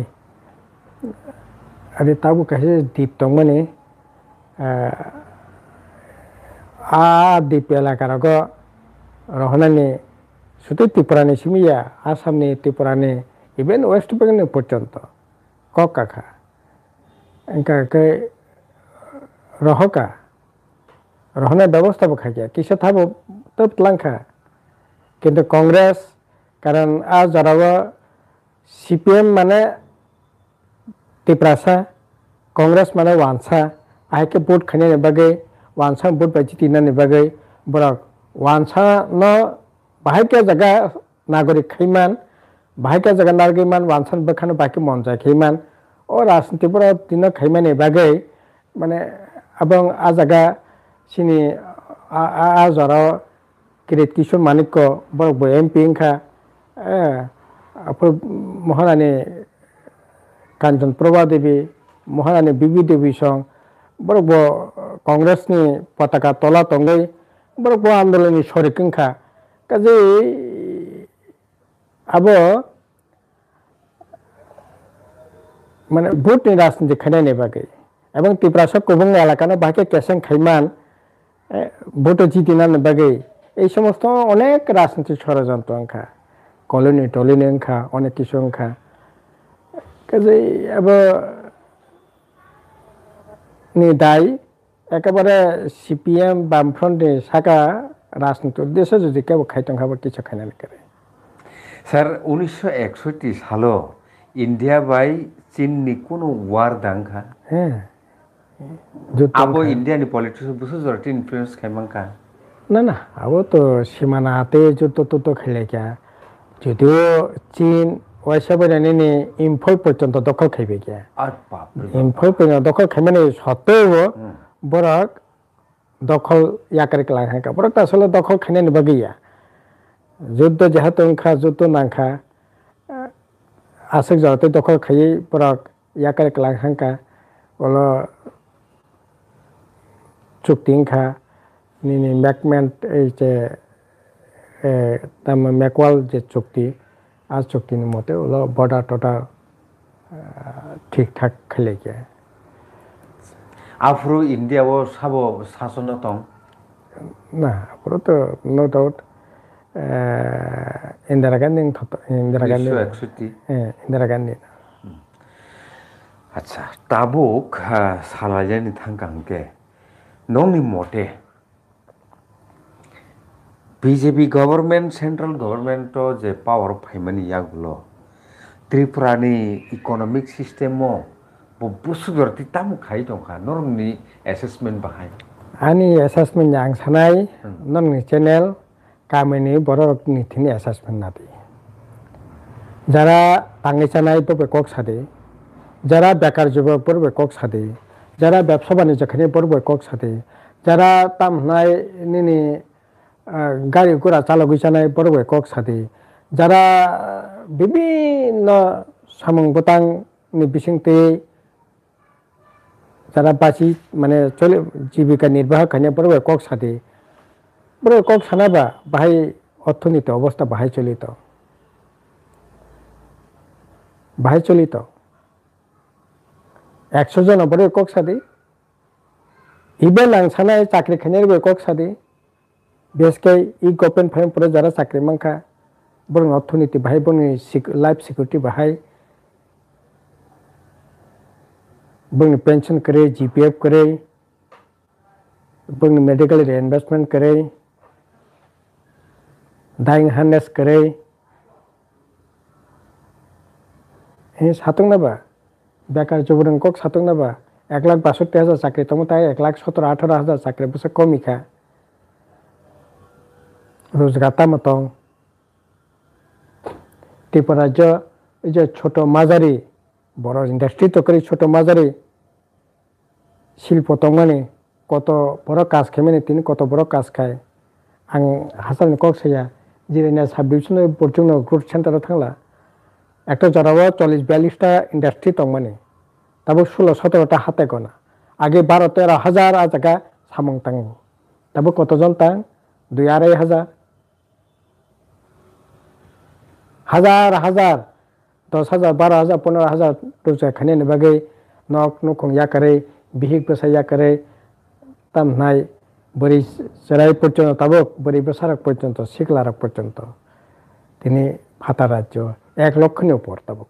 আরে তাবু কাছে দ্বীপ দं माने দ্বীপ এলাকার রহনানি শুধু ত্রিপুরানি সিমিয়া আসামনি ত্রিপুরানি ইভেন ওয়েস্ট বেঙ্গল পর্যন্ত কাকা এনকা রহকা রহনার ব্যবস্থা খাইয়া কিসে থাকবো তব লাংখা কিন্তু কংগ্রেস কারণ আজ যারা সিপিএম মানে ত্রিপুরাসা कांग्रेस माने वानसा आइके वोट खाने बागे वानसा वोट बाजी तीनने बागे बरक वानसा न बाहायके जगह नागरिक खैमान बाहायके जगह नागरिकमान वानसा बखान बाकी मन जाय खैमान और राजनीति पर तीन खैमाने बागे माने अबं आ जगह सिनी आ जरा किरीट किशोर मानिक को बरक एमपी इंखा महारानी कांचन प्रभा देवी महारानी बिबि देवी सं बरक कांग्रेस नि पताका तला तंगै बरक आंदोलन सरिकंखा काजे अब माने भोट नि राजनीति खानायनि बागै एबं त्रिपुरा कबं एलाकानो बाके केसें खैमान भोट जितिनानि बागै এই সমস্ত অনেক রাজনৈতিক ষড়যন্ত্র অংখা কলোনি টলিনি অংখা অনেক কিছু অংখা কাজে अब নি দায় একেবারে সিপিএম বামফ্রন্টে শাখা রাজনীতির উদ্দেশ্যে যদি কেউ খাইতং খাবার কিছু খাইনা করে স্যার 1961 সালে ইন্ডিয়া বাই চীননি কোনো ওয়ার দাংখা হ্যাঁ আবো ইন্ডিয়ানি পলিটিক্স বুঝো জরটি ইনফ্লুয়েন্স খাইমাংকা না না আবো তো সীমানা হাতে যুদ্ধ তো খেলে কিয়া যদিও চীন ওয়াইসাবানি ইম্ফল পর্যন্ত দখল খাইবে গিয়া ইম্ফল পর্যন্ত দখল খাইমানে সত্ত্বেও বরক দখল ইয়াকারে লাগাকা বরক আসলে দখল খাইনানি বাগিয়া যুদ্ধ যেহেতু অংখা যুদ্ধ নাংখা আসক জড়তে দখল খাইয়ে বরক ইয়াকারে লাগাকা বলো চুক্তি অংখা নিনি ম্যাকমেন্ট এই যে তাম ম্যাকওয়াল যে চুক্তি आज चुक्ति मते बॉर्डर टोटा ठीक ठाक खेले के आफ्रो इंडिया वो सब शासन तंग ना आफ्रो तो नो डाउट इंदिरा गांधी इंदिरा गांधी अच्छा ताबुक सालाजानि थांगांगे नोंनि मते बीजेपी गवर्नमेंट सेंट्रल गवर्नमेंट तो जे पावर फाइमानि यागुलो त्रिपुरानि इकोनॉमिक सिस्टम बो बुसुगरति ताम खाइ दंखा नरमनि असेसमेंट बाहाय आनि असेसमेंट आं सानाय नरमनि चैनल कामिनि बरकनि थिनि असेसमेंट नाति যারা তাंगै চানাय तो बेकक सादे যারা বেকার যুবক पर बेकक सादे যারা ব্যবসা বাণিজ্য খানে पर बेकक सादे যারা তামনাय निनि गाड़ी घोड़ा चालक जानाय बरबो कक सादे যারা বিভিন্ন সামং বতাং नि बिसिंते যারা বাঁচি মানে চলে জীবিকা নির্বাহ খানে বরবো কক সাদে বড় কক সানাবা বাহাই অর্থনীতি অবস্থা বাহাই চলিত 100 জন বড় কক সাদি ইবেন আং সানাই চাকরি খাইনার বড় কক সাদি বেসকে ই গভর্নমেন্ট ফাইম পরে যারা চাকরি মাংখা বড় অর্থনীতি বাহাই বড় লাইফ সিকিউরিটি বাহাই बंग पेंशन करे जीपीएफ करे बंग मेडिकल रिइनवेस्टमेंट करे डाइंग हार्नेस करे ये सातों ना बा बेकार जोबरंग कोक सातों ना बा 1,62,000 चाकरी तो मुताय 1,17,18,000 चाकरी बस कमी खा रोजगार मतों त्रिपुरा जो छोटो माजारी बड़ इंडस्ट्री तो करी छोटो माजारी शिल्प तंगमानी कत बड़ काज खाई तीन कत बड़ काज खाए आं हासार कक सैया जिरायना साब डिविजन बर्जुन ग्रुप सेंटर थांला एक जराव 40-42टा इंडस्ट्री तंगमानी तब 16-17टा हाथे गना आगे 12-13 हजार जगह सामं तंग तब कतजन तंग 2-2.5 हजार हजार 10,000 12,000 15,000 रोजगार खाने बागे नक नखं या करे बिहिक बसा या करे तम नाय बरी चराई पर्यंत तबक बरी बसारक पर्यंत सिकलारक पर्यंत তিনি ভাতা রাজ্য 1 লক্ষের উপর তবক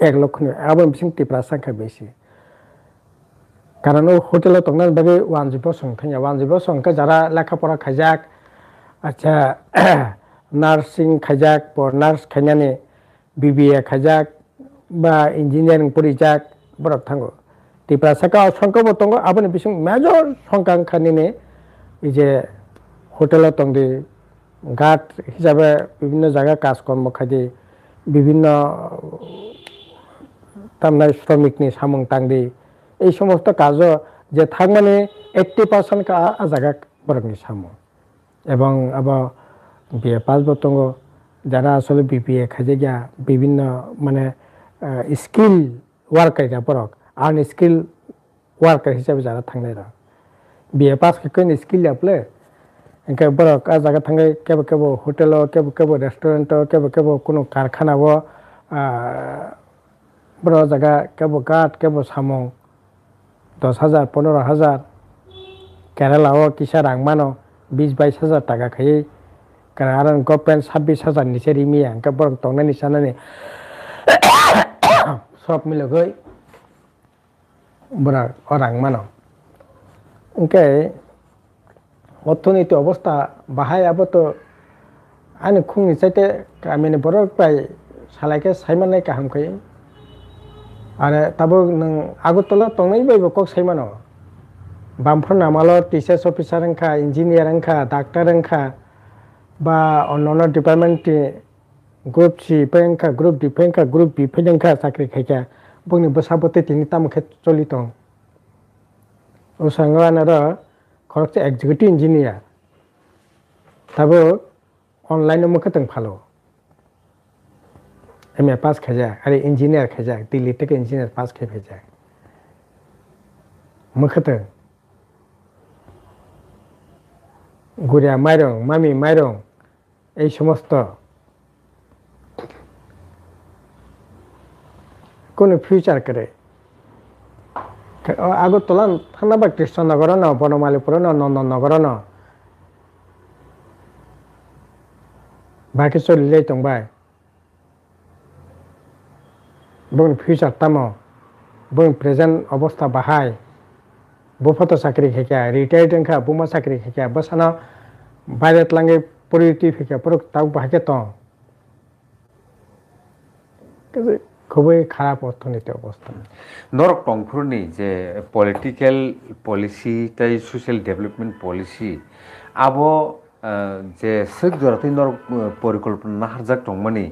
1 লক্ষের এবং বিসিং ত্রিপুরা সংখ্যা বেশি কারণ হোটেলে তংনার বাগে ওয়ানজিব সংখ্যা ওয়ানজিব সংখ্যা যারা লেখাপড়া খাইজাক আচ্ছা নার্সিং খাইজাক পর নার্স খাইনানে বিবিএ খাইজাক বা ইঞ্জিনিয়ারিং পড়িজাক বরক থাঙ্গো ত্রিপুরা সাকা সংখ্যা দङ আবনি বিসং মেজর সংখ্যাখানিনে এই যে হোটেলে তংদি গার্ড হিসাবে বিভিন্ন জায়গায় কাজকর্ম খাইদি বিভিন্ন তামনাই শ্রমিকনি সামং টাংদি এই সমস্ত কাজ যে থাক মানে 80% কা জায়গা বরকনি সামং এবং আবার বিএ পাস বতঙ্গ যারা আসলে বিপিএ খাইজে গিয়া বিভিন্ন মানে স্কিল ওয়ার্কার বরক আন স্কিল ওয়ার্কার হিসাবে যারা থাকনাইরা বিএ পাস খাইকেন স্কিল আপলে এনকে বরক আ জায়গা থাঙ্গে কেবো কেবো হোটেল কেবো কেবো রেস্টুরেন্ট কেবো কেবো কোনো কারখানাব বড় জায়গা কেবো গাট কেবো সামং 10,000 15,000 কেরালাও কিসা রাংমানো 20-22 হাজার টাকা খাই কারণ গভর্নমেন্ট 26,000 নিচে রিমিয়া এনকে বরক তংনানি সানানি সব মিলে গই বড় রাংমানো এনকে অর্থনীতি অবস্থা বাহাই আবত আনি খুঁনি চাইতে গামিনি বড় প্রায় সালাইকে সাইমানাই কাহাম খাই आरो ताबो नों आगरतला तंनाय बायबो कक साइमानो बामफोर नामाल टीचार्स अफिसार अंखा इंजिनियर अंखा डाक्टर अंखा बा अन्य डिपार्टमेंट ग्रुप सी पेंखा ग्रुप डी पेंखा ग्रुप बी पेंखा चाकरी खाइका बंनि बसाबते तिनि तामखे चलितों उसांगानारा खरकसे एग्जीक्यूटिव इंजिनियर ताबो ऑनलाइन मुखतों फालो एमए पास खाजा अरे इंजीनियर खाजा दिल्ली तक इंजीनियर पास खे भेजा मुखत गुरिया माइरं मामी माइरं এই সমস্ত কোন ফিউচার করে আগরতলা থানাবা কৃষ্ণনগর ন বনমালীপুর ন নন্দননগর ন বাকি চলিলে তংবাই बंग फ्यूचर तमो बंग प्रेजेंट अवस्था बाहाय बुफत चाकरी खेखा रिटायर्ड अंखा बुमा चाकरी खेखा बसाना बायरेत लांगे परिटी फेखा पर ताउ बाहाके तो খুবই খারাপ অর্থনৈতিক অবস্থা নরক টংফুরনি যে পলিটিক্যাল পলিসি তাই সোশ্যাল ডেভেলপমেন্ট পলিসি আবো যে সেক জরাতে নর পরিকল্পনা না হারজাক টংমানি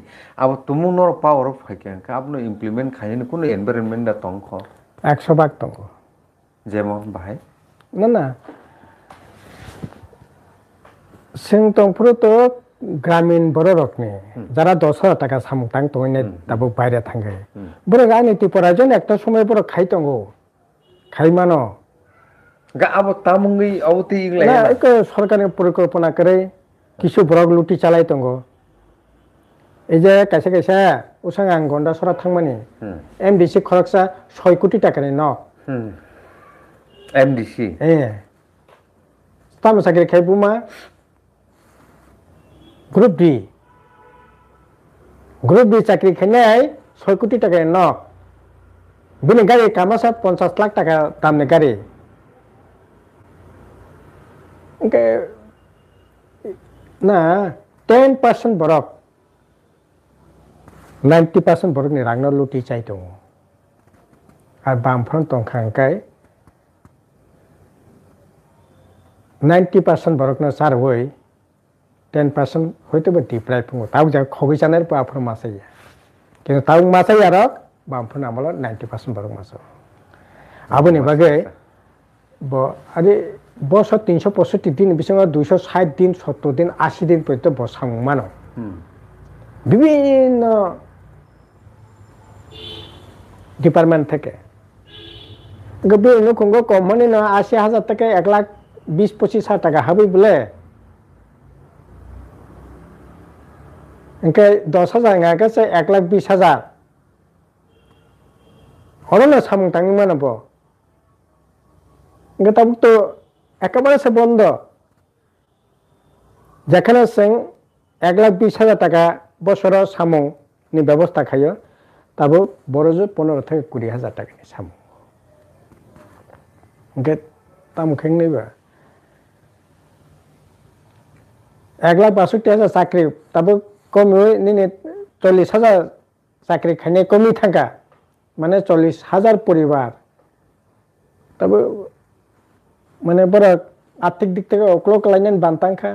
আবো তুমু নর পাওয়ার অফ ফাইকে আপনি ইমপ্লিমেন্ট খাইনি কোন এনভায়রনমেন্ট দা টংখ 100% টংখ যেমন ভাই না না সিং টংফুর তো গ্রামীণ বড় রকমে যারা 10,000 টাকা সামতাং তইনে তাবো বাইরে থাঙ্গে বড় রাজনীতি পরাজন একটা সময় বড় খাইতঙ্গো খাইমানো Ga abo tamungi abo ti iglai না na. একে সরকারের পরিকল্পনা করে কিছু ব্রক লুটি চালাই দङ এই যে কাইसे কাইसे उसां आं गन्दा सरा थांमानि एमडिसि खरकसा 6 কোটি টাকাनि न MDC ए ताम सागरे खाइबुमा ग्रुप डि চাকরি খাইनाय 6 কোটি টাকাनि न बिनि गारि कामासा 50 लाख टाका दामनि गारि ओंके ना 10% बरक 90% बरकनि रांनो लुटि चाइ दङ आरो बामफ्रान दंखांखाय 90% बरकनो सारवै 10% হয়তো ডিপ্রাই ফুङो তাও যা খগै জানার পাফর মাসাই কিন্তু তাও মাসাই আর বামফর নামল 90% বরক মাসো আবনি বাগে আরে বছর 365 দিন বিসঙ্গ 260 দিন 70 দিন 80 দিন পর্যন্ত বসাং মানো বিভিন্ন ডিপার্টমেন্ট থেকে বিভিন্ন কোঙ্গো কোম্পানি না 80,000 টাকা 1,20,25,000 টাকা হাবি বলে इनके 10,000 ngaga se 1,20,000 হরনা সামুং তাঙ্গি মানাবো ইনকে তাবুক তো একেবারে সে বন্ধ যেখানে जों 1,20,000 টাকা বছর সামুং নি ব্যবস্থা খায় তাবো বড়জো 15 থেকে 20,000 টাকা নি সামুং ইনকে তামুখেং নেবা 1,62,000 চাকরি তাবো কমই নিনে 40,000 চাকরি খাইনে কমই থাকা মানে 40,000 পরিবার তবে মানে বড় আর্থিক দিক থেকে অক্লক লাইনেন বানতাংখা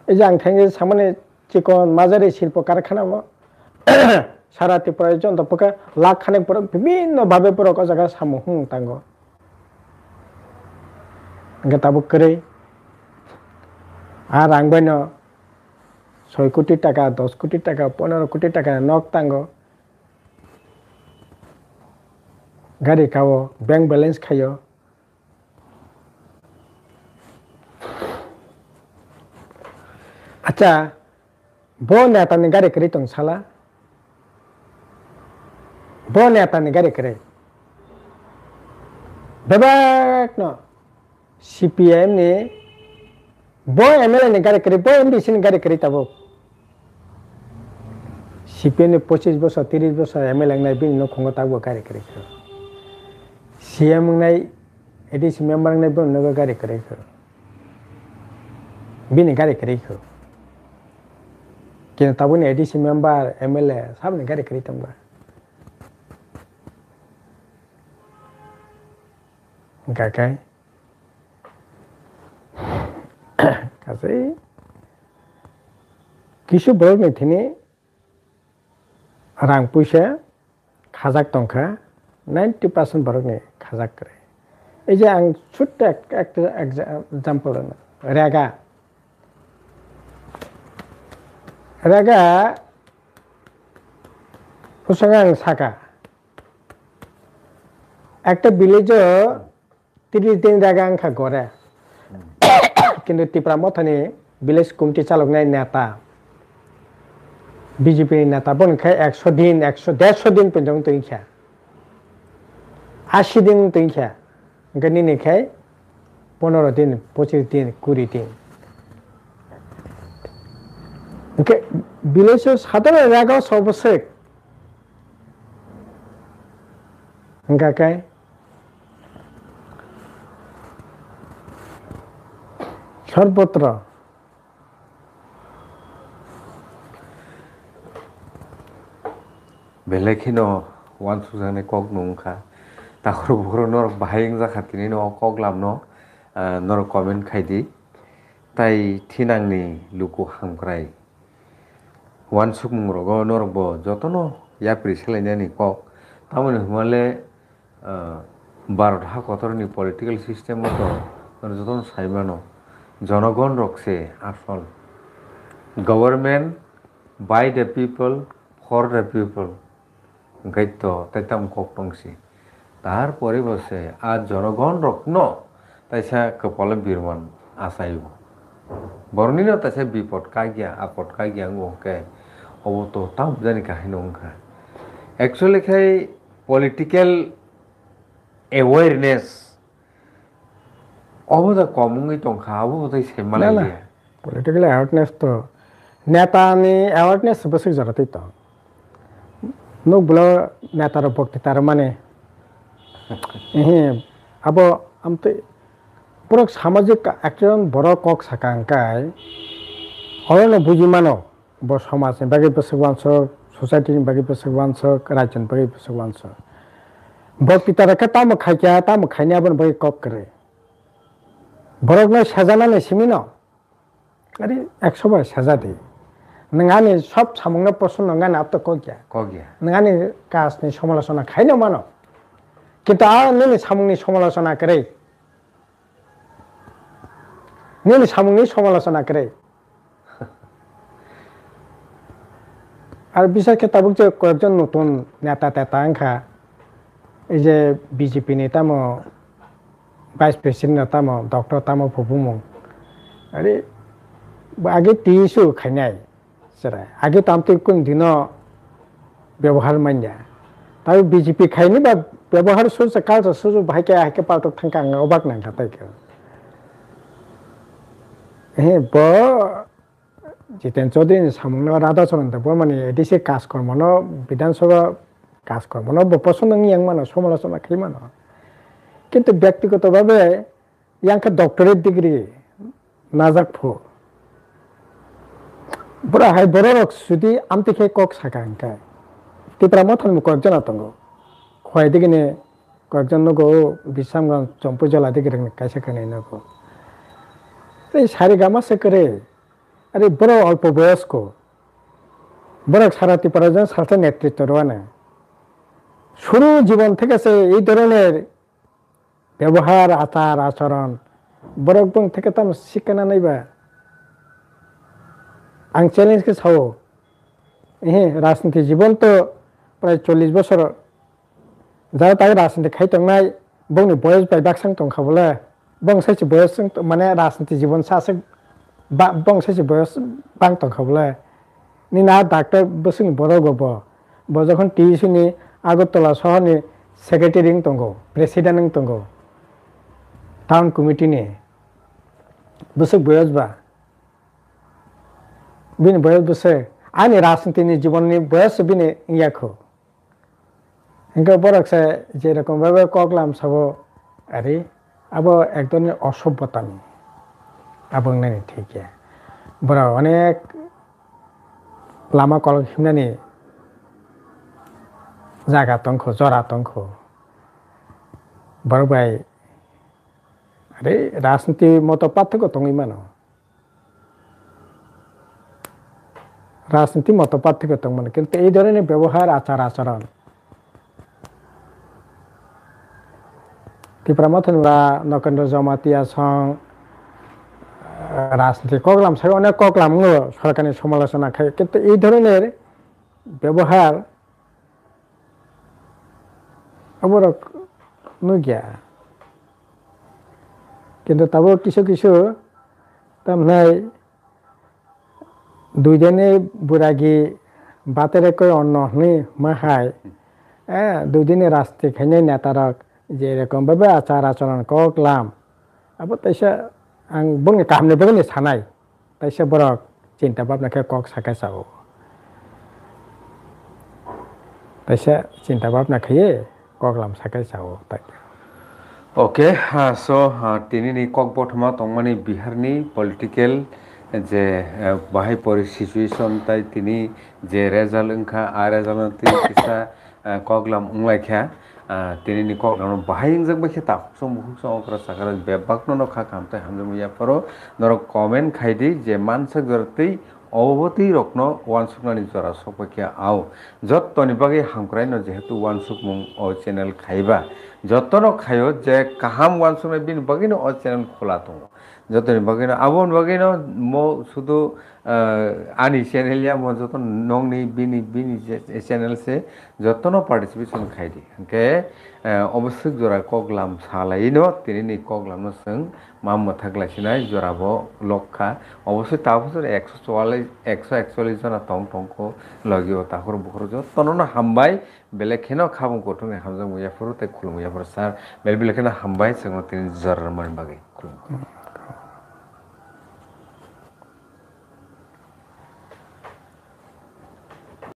এই যে আংথাঙ্গে সামনে চিকন মাঝারি শিল্প কারখানা সারা ত্রিপুরা যন্ত্রপকা লাখ খানেক পর বিভিন্ন ভাবে পর জায়গা সামুহুং তাঙ্গ তাবো করে আর আংবাইন 6 কোটি টাকা 10 কোটি টাকা 15 কোটি টাকা নক তাঙ্গ গাড়ি খাও ব্যাংক ব্যালেন্স খাইও আচ্ছা ব নেতানি গাড়ি করি তং সালা ব নেতানি গাড়ি করে বেবাক ন CPM ni bo MLA ni গাড়ি করে bo MDC ni গাড়ি করে তাবো সিপিএম 25 বছর 30 বছর MLA নাই বিন নখঙ্গ তাবো গাড়ি করে সিএম নাই এডিসি মেম্বার নাই বিন নগো গাড়ি করে বিনি গাড়ি করে কিন্তু তাবো ni এডিসি মেম্বার MLA সব ni গাড়ি করে তমবা গাকাই কাছে কিছু বড় মেথিনি রাং পয়সা খাজাক টংখা 90% বরকনি খাজাক করে এই যে আং ছোট্ট একটা এক্সাম্পল রেগা উসাং সাকা একটা ভিলেজ 30 দিন রেগা আংখা গড়ে কিন্তু ত্রিপুরা মথানি ভিলেজ কমিটি চালকনাই নেতা বিজেপি নেতা বনখায় 100 দিন 150 দিন পর্যন্ত তৈখা 80 দিন তৈখা গনি নেখায় 15 দিন 25 দিন 20 দিন ওকে ভিলেজ সাধারণ রাগা সর্বশেষ গাকায় সর্বত্র বেলেখিনো ওয়ান সুজানে কক নংখা তাখর বড় নর বাহাইং জাখাতিনি ন কক লামনো নর কমেন্ট খাইদি তাই থিনাংনি লুকু হামক্রাই ওয়ান সুকমুং রগ নর ব যতনো ইয়াপ্রি সেলাইনানি কক তামনি হুমালে ভারত হাকতরনি পলিটিক্যাল সিস্টেম মতো যতন সাইমানো জনগণ রকছে আসল government by the people for the people গাইতো তাইতাম কক টংসি তারপরে বসে আর জনগণ রত্ন তাইসা কপালে বিরমান আসাইব বরনিনো তাইসা বিপদ কাগিয়া আপদ কাগিয়া ওকে অবত তাম জানি কাহিনী ওঙ্কা একচুয়ালি খাই পলিটিক্যাল awareness অবদা কমুঙ্গি টংখা অবদাই সেমালাই দিয়া political awareness to neta ni awareness besik jarati to nuk bulo neta ro bokti tar mane abo amte puro samajik ekjon boro kok sakangkai horono buji mano bo samaj ni bagi besik wansok society ni bagi besik wansok rajyan bagi besik wansok bokti tar ka tam khaikya tam khainya bon bagi kok kare borok no sajana ni simino আরে 100 বার সাজা দে নঙ্গানি সব সামগ্র প্রশ্ন নঙ্গানি up তো কগিয়া নঙ্গানি কাজনি সমালোচনা খাইনো মানো কিন্তু আর নিনি সামগ্রী সমালোচনা করে নিনি সামগ্রী সমালোচনা করে আর বিশেষ ক্ষেত্রে যে কয়েকজন নতুন নেতা তেতা আঙ্খা এই যে বিজেপি নেতামো ভাইস প্রেসিডেন্ট নেতামো ডক্টর তামো ফুবুমো আরে আগে টিসু খাইনাই সেরা আগে তামতে কোন দিন ব্যবহার মাইয়া তাই বিজেপি খাইনি বা ব্যবহার সুজ কাজ সুজ ভাইকে আইকে পাল্টক থাকা অবাক না তাইকে ব জিতেন চৌধুরী সামনে রাধা চরণ দেব মানে এডিসি কাজকর্ম ন বিধানসভা কাজকর্ম ন পছন্দ ইয়াং মানো সমালোচনা খাই মানো কিন্তু ব্যক্তিগতভাবে ইয়াংকে ডক্টরেট ডিগ্রি নাজাকফু বড় হাই বড় রক যদি আমতে খেয়ে কক সাকাঙ্কায় তিপ্রা মথন কয়েকজন আতঙ্ক খয় দিকে নে কয়েকজন নগো বিশ্রামগঞ্জ চম্পু জলা দিকে কাইসে কানে নগো এই সারি গামাসে করে আরে বড় অল্প বয়স্ক বড় সারা তিপ্রাজন সাথে নেতৃত্ব রোয়ানা শুরু জীবন থেকে সে এই ধরনের ব্যবহার আচার আচরণ বড় থেকে তো শিক্ষা না নাইবা आं चैलेंज के सावो राजनीति जीवन तो प्राय 40 বছর যা তাই রাজনীতি খাইতंनाय बंनि बयस बाय बाक्सां तंखाबले बं साइसे बयस माने राजनीति जीवन सासे बं साइसे बयस बां तंखाबले नि ना डाक्टर बसुनि बरो गबो ब जखन टिसिनि আগরতলা শহরनि सेक्रेटारि तंगो प्रेसिडेंट तंगो टाउन कमिटी नि बसुक बयस बा बिनि बयस बसे आनि राजनीतिनि जीवननि बयस बिनि इयाखो इनका बरकसे जे रकम भाবে কগলাম সাবো আরে আবো এক ধরনের অসভ্যতা নি আবং নানি ঠিক বড় অনেক লামা কল হিমনানি জায়গা তংখ জরা তংখ বড় ভাই আরে রাজনীতি মত পার্থক্য তংই মানো রাজনীতি মত পার্থক্য তং মানে কিন্তু এই ধরনের ব্যবহার আচার আচরণ ত্রিপুরা নকেন্দ্র জমাতিয়া সং রাজনীতি কগলাম সাই অনেক কগলাম সরকারের সমালোচনা খায় কিন্তু এই ধরনের ব্যবহার অবরক নগিয়া কিন্তু তাবো কিছু কিছু তামনাই দুইজনে বুড়াগি বাতের কই অন্য নি মাহাই দুইদিনে রাজনীতি খাইনে নেতারক যে রকম ভাবে আচার আচরণ কগলাম আবো তাইসা आं बुंनो कामनोबो ने सानाय ताइसे बरक चिन्ता भाबनाखौ कक साखाय सावो ताइसे चिन्ता भाबनाखौ कगलाम साखाय सावो ताइ ओके सो तिनि कक बथमा तंमानि बिहारनि पलिटिकल जे बाहाय परि सिचुएशन ताइ तिनि जे रेजाल्ट ओंखा आ रेजाल्ट तिसा कगलाम उंलायखा तिनि कगलाम बाहाय इंजक बखे ताखसम बुखसम अकरा साखार बेबाकनो न खा खामते हमजम या परो नर कमेन्ट खाइदि जे मानसक जरतै अवबती रकनो वानसुकनानि जरा सपके आव जत्तनि बागे हामक्रायनो जेहेतु वानसुक मुं ओ चैनल खाइबा जत्तनो खायो जे काहाम वानसुकनाय बिन बागेनो ओ चैनल खोला दङ যতনি বাগিনো আবন বাগিনো মো শুধু আনি চ্যানেল या মো যত নংনি বিনি চ্যানেল সে যতনো পার্টিসিপেশন খাইদি ওকে অবশ্যই জোড়া কগলাম সালাইনো তিনি নি কগলাম সং মাম্মা থাকলাছিনাই জোড়াবো লক্ষা অবশ্যই তাবছর 141 জনা টংকো লগিও তাহর বখর যতনো হামবাই বেলেখেনো খাবো গঠনে হামজাং মুয়াফর তে খুলুম মুয়াফর স্যার বেলেখেনো হামবাই সঙ্গ তিনি জরার মান বাগে খুলুম